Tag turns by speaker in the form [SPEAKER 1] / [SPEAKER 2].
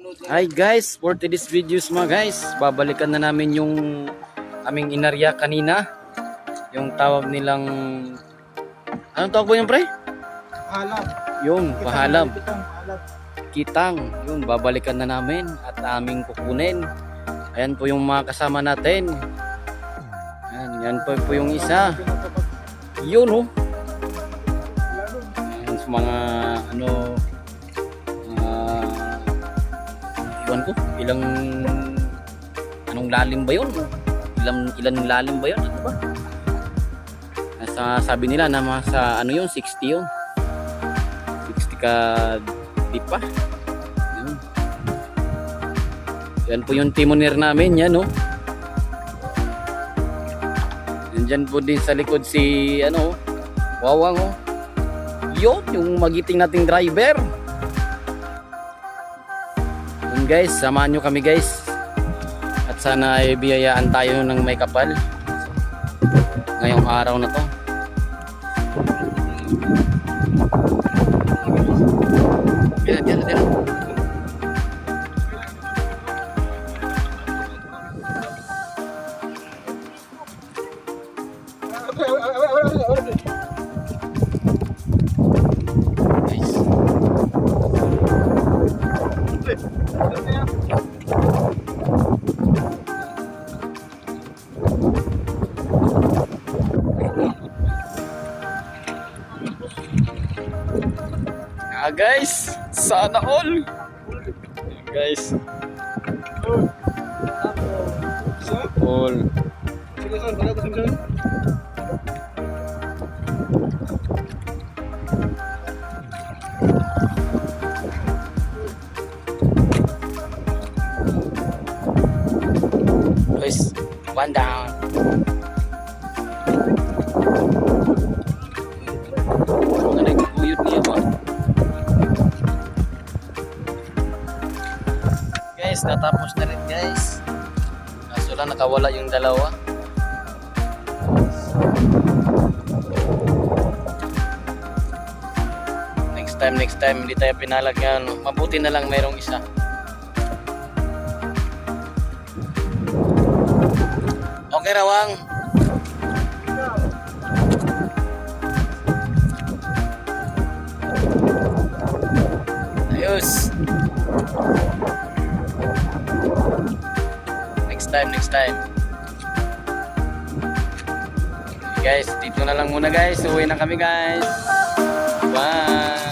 [SPEAKER 1] Hi guys, for today's videos mga guys, babalikan na namin yung aming inarya kanina. Yung tawag nilang, anong tawag po yun pre?
[SPEAKER 2] Pahalab.
[SPEAKER 1] Yung pahalab,
[SPEAKER 2] Pahalab.
[SPEAKER 1] kitang. Yung babalikan na namin at aming kukunin. Ayan po yung mga kasama natin. Yan po yung isa. Yun oh. Ayan sa mga ano, iwan ko, anong lalim ba yun? Ilan lalim ba yun? Ano ba? Nasa, sabi nila na sa ano yun, 60 yun. 60 ka di pa. Yun. Yan po yung timoner namin, yan no. Nandyan po din sa likod si ano, Wawang oh. Yun, yung magiting nating driver. Guys, samahan nyo kami guys at sana ay biyayaan tayo ng may kapal ngayong araw na to. Tira. Guys, sana all guys all guys, one down. Nagkuyot niya ba? Guys, natapos na rin guys. Kaso lang nakawala yung dalawa. Next time hindi tayo pinalagyan. Mabuti na lang mayroong isa. Okay Rawang. Ayos. Next time. Guys, dito na lang muna guys. Uwi na kami guys. Bye.